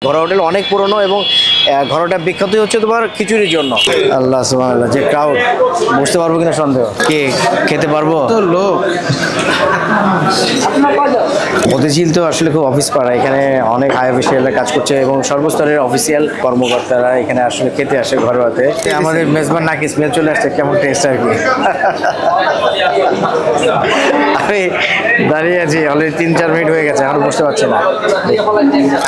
ঘরোয়া হোটেল অনেক পুরনো এবং ঘরোয়াটা বিখ্যাত হচ্ছে তোমার খিচুড়ির জন্য। আল্লাহ সুবহানাল্লাহ, যে ক্রাউড বুঝতে পারবো কিনা সন্দেহ। কে খেতে পারবো তো লোক। মতিঝিল তো আসলে খুব অফিস পাড়া, এখানে অনেক হাই অফিসিয়ালরা কাজ করছে এবং সর্বস্তরের অফিসিয়াল কর্মকর্তারা এখানে আসলে খেতে আসে ঘরোয়াতে। আমাদের মেজবান নাকি স্মেল চলে আসছে, কেমন টেস্ট আর কি। আমি দাঁড়িয়ে আছি অলরেডি 3-4 মিনিট হয়ে গেছে, আর বুঝতে পারছি না।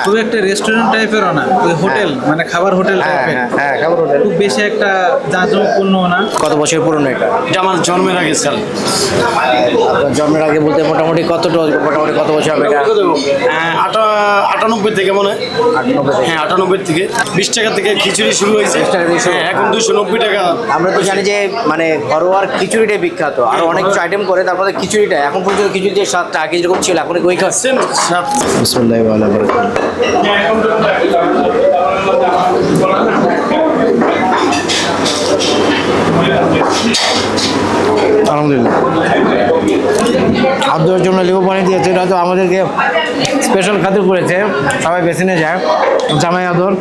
খুব একটা রেস্টুরেন্ট টাইপের না, ওই হোটেল মানে খাবার হোটেল টাইপের। হ্যাঁ, খাবার হোটেল। খুব বেশি একটা জাঁকজমকপূর্ণ না। কত বছর পুরনো এটা? আমার জন্মের আগে স্যার। আপনার জন্মের আগে বলতে মোটামুটি কত বছর হবে এটা? 98 থেকে মনে হয়। 98 হ্যাঁ, 98 থেকে 20 টাকা থেকে খিচুড়ি শুরু হয়েছে। হ্যাঁ, এখন 290 টাকা। আমরা তো জানি যে মানে ঘরোয়ার খিচুড়িটাই বিখ্যাত, আর অনেক কিছু আইটেম করে, তারপরে খিচুড়িটা এখন পর্যন্ত খিচুড়ি যে স্বাদটা আগে যেরকম ছিল এখন ওই খাচ্ছেন। বিসমিল্লাহি ওয়া আলা বারাকাতুহু। আলহামদুলিল্লাহ, আব্দুর জন্য লেবু পানি দিয়েছে, এটা তো আমাদেরকে স্পেশাল খাতির করেছে, সবাই বেছে নিয়ে যায়। জামাই আদর।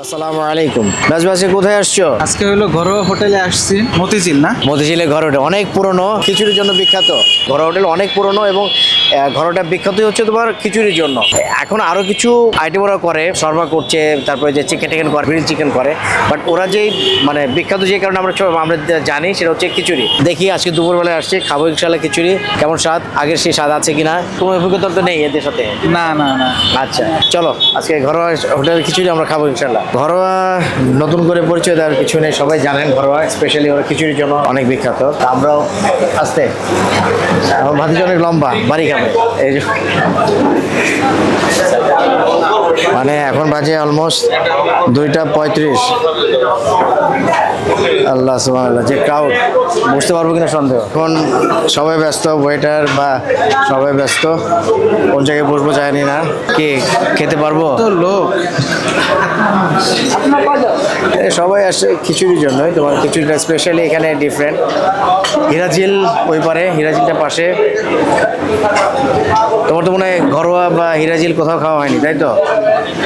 আসসালামু আলাইকুম। বাসবাসী কোথায় আসছো? আজকে হলো ঘরোয়া হোটেলে আসছি, মতিঝিল না? মতিঝিলের ঘর হোটেল অনেক পুরনো, খিচুড়ির জন্য বিখ্যাত। ঘর হোটেল অনেক পুরনো এবং ঘরটা বিখ্যাত হচ্ছে তোমার খিচুড়ির জন্য। এখন আরো কিছু আইটেম ওরা করে, সরবা করছে, তারপরে যে চিকেন টিকেন করে, গ্রিল চিকেন করে, বাট ওরা যেই মানে বিখ্যাত যে কারণে আমরা জানি সেটা হচ্ছে খিচুড়ি। দেখি আজকে দুপুরবেলায় আসছে, খাবো ইনশাল্লাহ খিচুড়ি। কেমন স্বাদ, আগের সেই স্বাদ আছে কিনা, কোনো অভিজ্ঞতা তো নেই এদের সাথে? না না না। আচ্ছা চলো, আজকে ঘরোয়া হোটেলের খিচুড়ি আমরা খাবো ইনশাল্লাহ। ঘরোয়া নতুন করে পরিচয় দেওয়ার কিছু নেই, সবাই জানেন ঘরোয়া স্পেশালি ওরা খিচুড়ির জন্য অনেক বিখ্যাত। আমরাও আসতে আমার ভাতিজি অনেক লম্বা, বাড়ি খাবে এই মানে এখন বাজে অলমোস্ট 2:35। আল্লাহ সুবহানাল্লাহ, যে ক্রাউড বুঝতে পারবো কিনা সন্দেহ। এখন সবাই ব্যস্ত, ওয়েটার বা সবাই ব্যস্ত, কোন জায়গায় বসবো জানি না। কে খেতে পারবো তো লোক। সবাই আসে খিচুড়ির জন্যই। তোমার খিচুড়িটা স্পেশালি এখানে ডিফারেন্ট। হিরাঝিল ওই পারে, হিরাঝিলটা পাশে। তোমার তো মনে হয় ঘরোয়া বা হিরাঝিল কোথাও খাওয়া হয়নি, তাই তো?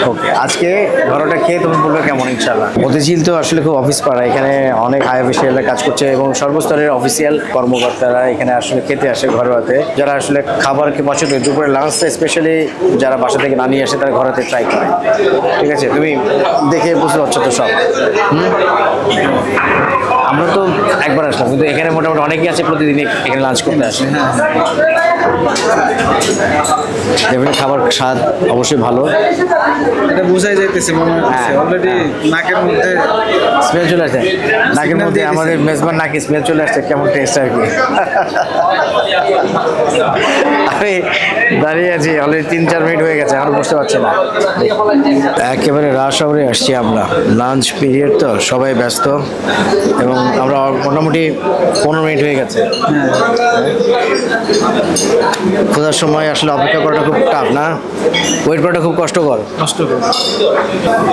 ওকে, আজকে ঘরোয়াটা খেয়ে তুমি বলবে কেমন ইনশাল্লাহ। মতিঝিল তো আসলে খুব অফিস পাড়া, এখানে অনেক হাই অফিসিয়ালরা কাজ করছে এবং সর্বস্তরের অফিসিয়াল কর্মকর্তারা এখানে আসলে খেতে আসে ঘরোয়াতে। যারা আসলে খাবারকে পছন্দ, দুপুরে লাঞ্চটা স্পেশালি যারা বাসা থেকে না নিয়ে আসে তারা ঘরেতে ট্রাই করে। ঠিক আছে, তুমি দেখে বুঝতে পারছো তো সব। আমরা তো একবার আসলাম, কিন্তু এখানে মোটামুটি অনেকেই আছে প্রতিদিন এখানে লাঞ্চ করতে আসে। ডেফিনেটলি খাবার স্বাদ অবশ্যই ভালো, এটা বোঝাই যাইতেছে, মনে হচ্ছে অলরেডি নাকের মধ্যে স্মেল চলে আসছে। নাকের মধ্যে আমাদের মেজবান নাকি স্মেল চলে আসছে, কেমন টেস্ট আর কি। আমি দাঁড়িয়ে আছি অলরেডি 3-4 মিনিট হয়ে গেছে, আর বুঝতে পারছি না। একেবারে রাশ আওয়ারে আসছি আমরা, লাঞ্চ পিরিয়ড তো সবাই ব্যস্ত এবং আমরা মোটামুটি 15 মিনিট হয়ে গেছে। খোঁজার সময় আসলে অপেক্ষা করাটা খুব টাফ না, ওয়েট করাটা খুব কষ্টকর।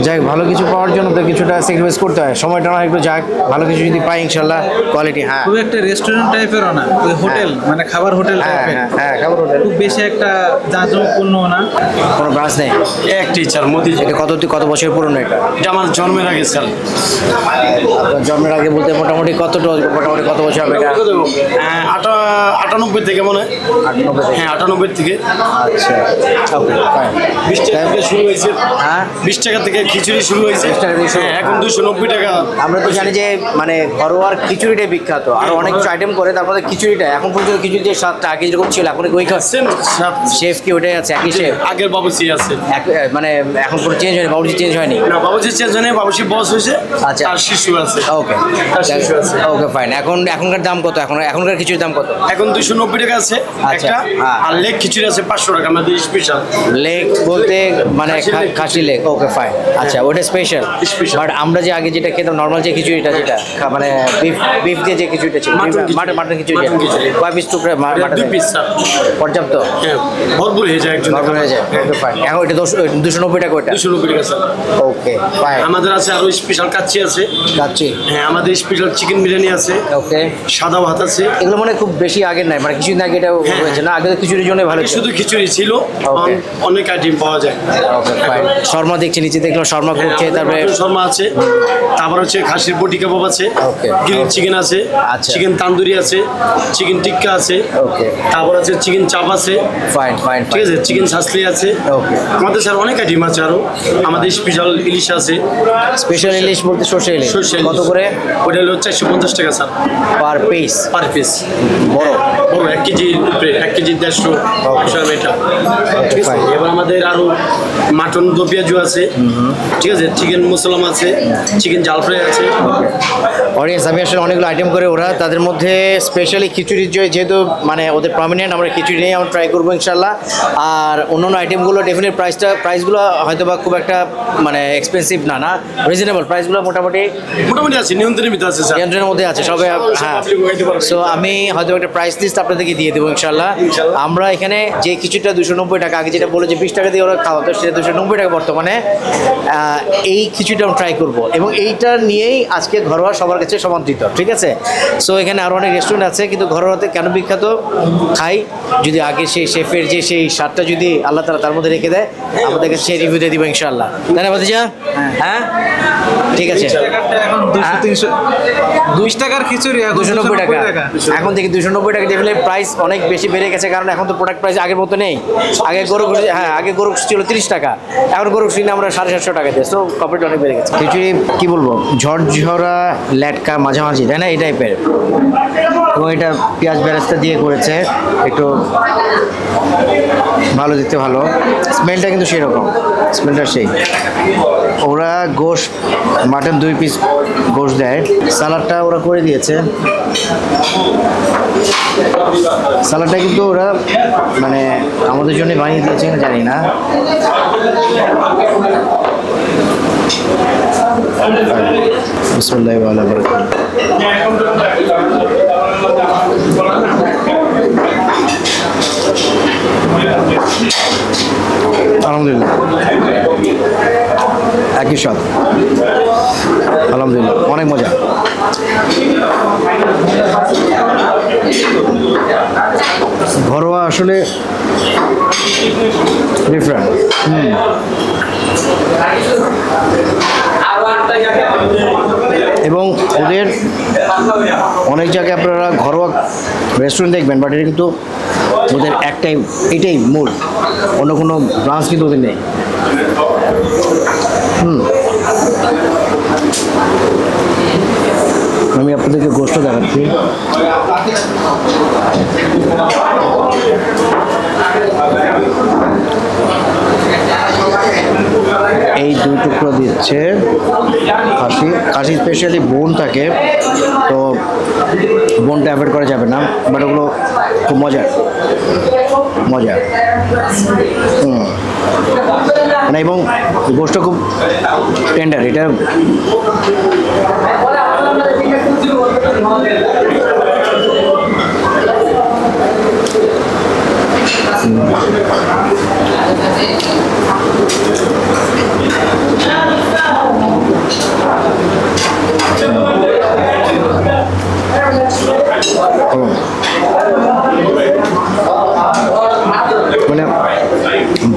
যাই ভালো কিছু পাওয়ার জন্য তো কিছুটা স্যাক্রিফাইস করতে হয়, সময়টা না একটু যাক, ভালো কিছু যদি পাই ইনশাল্লাহ কোয়ালিটি। হ্যাঁ, খুব একটা রেস্টুরেন্ট টাইপের না, ওই হোটেল মানে খাবার হোটেল টাইপের। হ্যাঁ, খাবার হোটেল। খুব বেশি একটা জাঁকজমকপূর্ণ না। কোনো ব্রাঞ্চ নেই। একটি স্যার মতিঝিল। এটা কত বছর পুরনো এটা? আমার জন্মের আগে স্যার। আপনার জন্মের আগে বলতে মোটামুটি কত বছর হবে এটা? 98 থেকে মনে হয়। 98 থেকে। হ্যাঁ, 98 থেকে। আচ্ছা ওকে ফাইন। 20 টাকা থেকে শুরু হয়েছে। হ্যাঁ, 20 টাকা থেকে খিচুড়ি শুরু হয়েছে। 20 টাকা থেকে শুরু। হ্যাঁ, এখন 290 টাকা। আমরা তো জানি যে মানে ঘরোয়ার খিচুড়িটাই বিখ্যাত, আর অনেক কিছু আইটেম করে, তারপরে খিচুড়িটা এখন পর্যন্ত খিচুড়ি যে স্বাদটা আগে যেরকম ছিল এখন ওই খাচ্ছেন। শেফ কি ওটাই আছে, একই শেফ? আগের বাবুসি আছে, মানে এখন কোনো চেঞ্জ হয়নি, বাবুজি চেঞ্জ হয়নি? না, বাবুসি চেঞ্জ হয়নি, বাবুসি বস হয়েছে। আচ্ছা, আর শিশু আছে। ওকে ওকে ফাইন। এখনকার দাম কত? এখনকার খিচুড়ির দাম কত? এখন 290 টাকা আছে একটা। আর লেগ খিচুড়ি আছে 500 টাকা, আমাদের স্পেশাল। লেগ বলতে মানে খাসি লেগ? Okay fine. আচ্ছা, ওটা স্পেশাল। বাট আমরা যে আগে যেটা খেতাম নর্মাল যে খিচুড়িটা, যেটা মানে বিফ দিয়ে যে খিচুড়িটা ছিল, মাটন খিচুড়ি, কয় পিস টুকরা? 2 পিস স্যার। পর্যাপ্ত? হ্যাঁ, ভরপুর হয়ে যায় একজন ভরপুর হয়ে যায়। Okay fine. এখন এটা 290 টাকা ওইটা। 290 টাকা স্যার। Okay fine. আমাদের আছে আরো স্পেশাল কাচ্চি আছে। যাচ্ছি। হ্যাঁ, আমাদের স্পেশাল চিকেন বিরিয়ানি আছে, ওকে। সাদা ভাত আছে। এগুলো মানে খুব বেশি আগের নাই, মানে কিছুদিন আগে এটা হয়েছে না? আগে তো খিচুড়ির জন্য ভালো ছিল। শুধু খিচুড়ি ছিল, Okay. অনেক আইটেম পাওয়া যায়। Okay fine. শর্মা দেখছি, নিচে দেখলাম শর্মা করছে, তারপরে শর্মা আছে, তারপর হচ্ছে খাসির বটি কাবাব আছে, Okay. গ্রিল চিকেন আছে, আচ্ছা। চিকেন তান্দুরি আছে, চিকেন টিক্কা আছে, ওকে তারপর আছে চিকেন চাপ আছে, ফাইন ফাইন ঠিক আছে, চিকেন শাসলি আছে। ওকে। আমাদের স্যার অনেক আইটেম আছে আরো। আমাদের স্পেশাল ইলিশ আছে। স্পেশাল ইলিশ বলতে সর্ষে ইলিশ সর্ষে ইলিশ। কত করে ওটা হলো 450 টাকা sir per piece? Per piece. বড় বড় 1 কেজি উপরে, 1 কেজি 150 এটা। ঠিক আছে, fine. এবার আমাদের আরো মাটন দো পেঁয়াজু আছে, ঠিক আছে, চিকেন মুসলাম আছে, চিকেন জাল ফ্রাই আছে। অডিয়েন্স, আমি আসলে অনেকগুলো আইটেম করে ওরা, তাদের মধ্যে স্পেশালি খিচুড়ির যেহেতু মানে ওদের প্রমিনেন্ট, আমরা খিচুড়ি নিয়ে আমরা ট্রাই করবো ইনশাল্লাহ। আর অন্যান্য আইটেমগুলো ডেফিনেট প্রাইসগুলো হয়তো বা খুব একটা মানে এক্সপেন্সিভ না রিজনেবল প্রাইসগুলো মোটামুটি মোটামুটি আছে, নিয়ন্ত্রণের ভিতরে আছে স্যার। নিয়ন্ত্রণের মধ্যে আছে সবে। হ্যাঁ, সো আমি হয়তো একটা প্রাইস লিস্ট আপনাদেরকে দিয়ে দেবো ইনশাল্লাহ। আমরা এখানে যে খিচুড়িটা 290 টাকা, আগে যেটা বলে যে 20 টাকা দিয়ে ওরা খাওয়াতো, সেটা 290 টাকা বর্তমানে। এই খিচুড়িটা আমরা ট্রাই করবো এবং এইটা নিয়েই আজকে ঘরোয়া সবার কাছে সমাদৃত, ঠিক আছে? সো এখানে আরও অনেক রেস্টুরেন্ট আছে, কিন্তু ঘরোয়াতে কেন বিখ্যাত খাই, যদি আগে সেই শেফের যে সেই স্বাদটা যদি আল্লাহ তাআলা তার মধ্যে রেখে দেয়, আমাদের কাছে সেই রিভিউ দিয়ে দিব ইনশাল্লাহ। তাই না ভাতিজা? হ্যাঁ ঠিক আছে। এখন 200-300 20 টাকার খিচুড়ি এখন 290 টাকা, এখন থেকে 290 টাকা। ডেফিনেটলি প্রাইস অনেক বেশি বেড়ে গেছে, কারণ এখন তো প্রোডাক্ট প্রাইস আগের মতো নেই। আগে গরু আগে গরু ছিল 30 টাকা, এখন গরু কিনে আমরা 750 টাকা দিয়ে। সো কপিটা অনেক বেড়ে গেছে। খিচুড়ি কি বলবো, ঝরঝরা ল্যাটকা মাঝামাঝি, তাই না? এই টাইপের। এবং এটা পেঁয়াজ বেরেস্তা দিয়ে করেছে, একটু ভালো, দিতে ভালো। স্মেলটা কিন্তু সেরকম, স্মেলটা সেই। ওরা গোশ মাটন 2 পিস গোশ দেয়। সালাডটা ওরা করে দিয়েছে। সালাডটা কিন্তু ওরা মানে আমাদের জন্য বানিয়ে দিয়েছে কিনা জানি না। বিসমিল্লাহি ওয়া আলা বারাকাতুহু। আলহামদুলিল্লাহ, একই স্বাদ, আলহামদুলিল্লাহ, অনেক মজা। ঘরোয়া আসলে ডিফারেন্ট। এবং ওদের অনেক জায়গায় আপনারা ঘরোয়া রেস্টুরেন্ট দেখবেন, বাট এটা কিন্তু ওদের এটাই মূল, অন্য কোনো ব্রাঞ্চ কিন্তু ওদের নেই। আমি আপনাদেরকে গোশত দেখাচ্ছি। এই 2 টুকরো দিচ্ছে খাসি স্পেশালি বোন থাকে, তো বোনটা অ্যাভয়েড করা যাবে না, বাট ওগুলো খুব মজা মানে, এবং গোশত খুব টেন্ডার। এটা মানে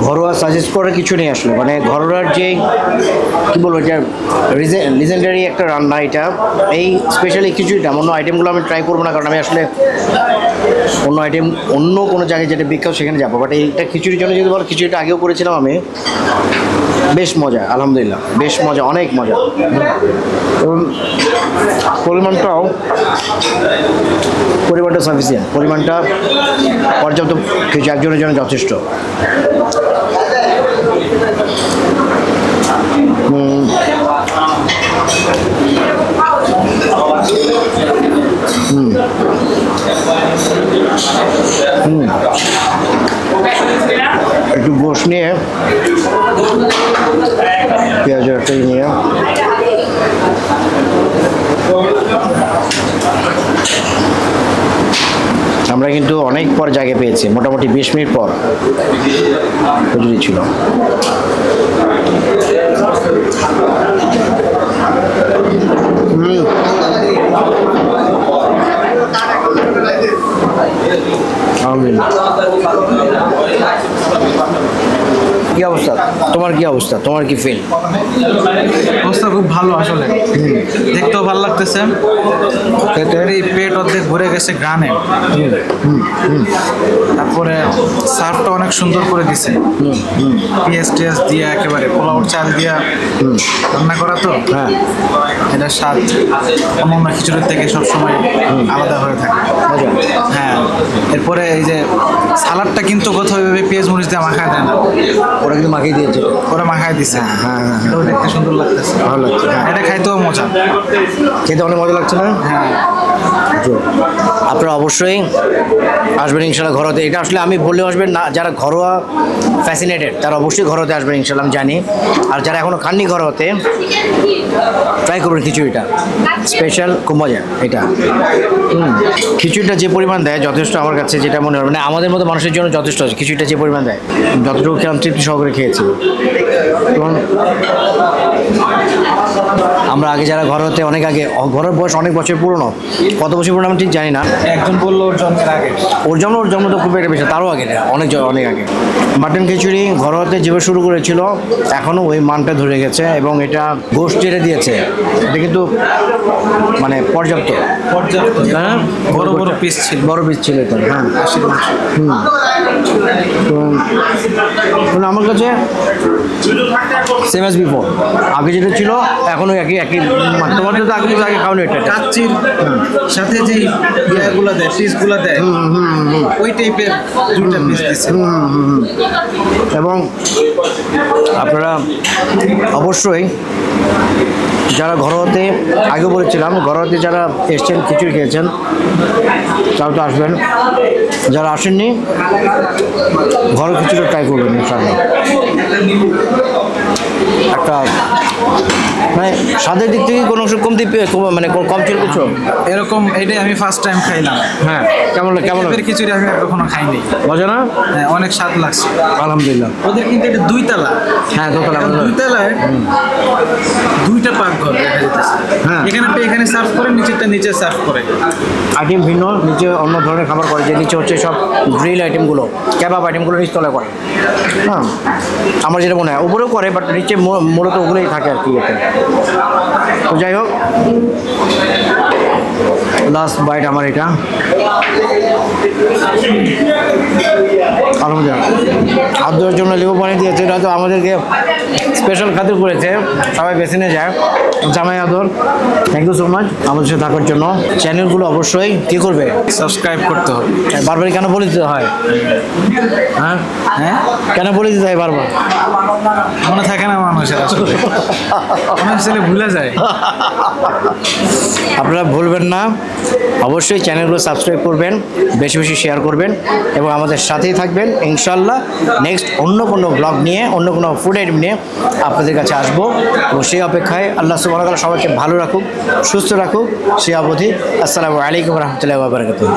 ঘরোয়া সাজেস্ট করার কিছু নেই আসলে। মানে ঘরোয়ার যে কী বলবো, এটা লিজেন্ডারি একটা রান্না এটা। এই স্পেশালি খিচুড়িটা, অন্য আইটেমগুলো আমি ট্রাই করবো না, কারণ আমি আসলে অন্য কোনো জায়গায় যেটা বিখ্যাত সেখানে যাবো। বাট এইটা খিচুড়ির জন্য যদি বলো, খিচুড়িটা আগেও করেছিলাম আমি, বেশ মজা, আলহামদুলিল্লাহ, বেশ মজা, অনেক মজা। এবং পরিমাণটা সাফিসিয়েন্ট, পরিমাণটা পর্যাপ্ত, কিছু একজনের জন্য যথেষ্ট। একটু গোশ নিয়ে, পেঁয়াজ একটা নিয়ে, আমরা কিন্তু অনেক পরে পর জায়গা পেয়েছে, মোটামুটি 20 মিনিট পর কচুরি ছিল। কি অবস্থা তোমার, কি অবস্থা তোমার, কি ফিল? অবস্থা খুব ভালো আসলে, দেখতেও ভালো লাগতেছে, এই পেট অর্ধেক ভরে গেছে গ্রানে। তারপরে সার্ভটা অনেক সুন্দর করে দিছে, পেঁয়াজ টেয়াজ দিয়ে একেবারে পোলাওর চাল দিয়া রান্না করা তো। হ্যাঁ, এটার স্বাদ অন্য খিচুড়ির থেকে সবসময় আলাদা হয়ে থাকে। হ্যাঁ, এরপরে এই যে সালাডটা কিন্তু কোথাও এভাবে পেঁয়াজ মরিচ দিয়ে মাখায় দেয় না, ওরা কিন্তু মাখিয়ে দিয়েছে। ওরা মাখায় দিছে। হ্যাঁ, এটাও দেখতে সুন্দর লাগতেছে, ভালো লাগছে। হ্যাঁ, এটা খাইতেও মজা, খেতে অনেক মজা লাগছে না? হ্যাঁ। আপনারা অবশ্যই আসবেন ইনশাল্লাহ ঘরোয়াতে। এটা আসলে আমি বললেও আসবেন না, যারা ঘরোয়া ফ্যাসিনেটেড তারা অবশ্যই ঘরোয়াতে আসবেন ইনশাল্লাহ, আমি জানি। আর যারা এখনও খাননি ঘরোয়াতে, ট্রাই করবেন খিচুড়িটা, স্পেশাল খুব মজা এটা। খিচুড়িটা যে পরিমাণ দেয় যথেষ্ট আমার কাছে, যেটা মনে হয় মানে আমাদের মতো মানুষের জন্য যথেষ্ট আছে। খিচুড়িটা যে পরিমাণ দেয়, যতটুকু খেলাম তৃপ্তি সহকারে খেয়েছি। এবং আমরা আগে যারা ঘরোয়াতে অনেক আগে, ঘরের বয়স অনেক বছর পুরনো, কত বছর পুরনো আমি ঠিক জানি না। একজন বললো ওর জন্মের আগে, ওর জন্ম তো খুব একটা বেশি, তারও আগে না, অনেক আগে। মাটন খিচুড়ি ঘরোয়াতে যেভাবে শুরু করেছিল এখনও ওই মানটা ধরে গেছে, এবং এটা গোশত যেটা দিয়েছে এটা কিন্তু মানে পর্যাপ্ত, হ্যাঁ, বড় বড় পিস ছিল, বড় পিস ছিল এটা। হ্যাঁ, তো আমার কাছে সেম অ্যাজ বিফোর, আগে যেটা ছিল এখনও একই। তোমার তো আগে খাওয়ানো এটা কাচ্চির সাথে যে ইয়েগুলো দেয়, পিসগুলো দেয়, ওই টাইপের দুটো পিস দিচ্ছে। এবং আপনারা অবশ্যই যারা ঘরোয়াতে, আগে বলেছিলাম ঘরোয়াতে যারা এসছেন খিচুড়ি খেয়েছেন তারা তো আসবেন, যারা আসেননি ঘরের খিচুড়ি ট্রাই করবেন ইনশাআল্লাহ। একটা মানে স্বাদের দিক থেকে কোনো অংশ কমতি মানে কম ছিল কিছু এরকম, এটাই আমি ফার্স্ট টাইম খাইলাম। হ্যাঁ, কেমন এর খিচুড়ি আমি আর কখনো খাইনি, মজা না? হ্যাঁ, অনেক স্বাদ লাগছে আলহামদুলিল্লাহ। ওদের কিন্তু এটা 2 তলা। হ্যাঁ, দোতলা। দুই তলায় 2টা পাকঘর দেখা যাচ্ছে। হ্যাঁ, এখানে সার্ভ করে, নিচেরটা নিচে সার্ভ করে। আইটেম ভিন্ন, নিচে অন্য ধরনের খাবার করে, যে নিচে হচ্ছে সব গ্রিল আইটেমগুলো, কেবাব আইটেমগুলো নিচতলায় করে। হ্যাঁ, আমার যেটা মনে হয় উপরেও করে, বাট নিচে মূলত ওগুলোই থাকে আর কি। এতে তো যাই হোক, লাস্ট বাইট আমার এটা। আলহামদুলিল্লাহ, হাত ধোয়ার জন্য লেবু পানি দিয়েছে, এটা তো আমাদেরকে স্পেশাল খাতির করেছে, সবাই বেছে নিয়ে যায়। জামাই আদর, থ্যাংক ইউ সো মাচ আমাদের সাথে থাকার জন্য। চ্যানেলগুলো অবশ্যই কী করবে, সাবস্ক্রাইব করতে হবে। বারবার কেন বলে দিতে হয়? হ্যাঁ, কেন বলে দিতে হয় বারবার? মনে থাকে না মানুষের, আসলে অনেক ছেলে ভুলে যায়। আপনারা ভুলবেন না, অবশ্যই চ্যানেলগুলো সাবস্ক্রাইব করবেন, বেশি বেশি শেয়ার করবেন, এবং আমাদের সাথেই থাকবেন ইনশাল্লাহ। নেক্সট অন্য কোনো ব্লগ নিয়ে, অন্য কোনো ফুড আইটেম নিয়ে আপনাদের কাছে আসবো, এবং সেই অপেক্ষায় আল্লাহ সুবহানাহু ওয়া তাআলা সবাইকে ভালো রাখুক, সুস্থ রাখুক, সে অবধি আসসালামু আলাইকুম রহমতুল্লাহি ওয়া বারাকাতুহু।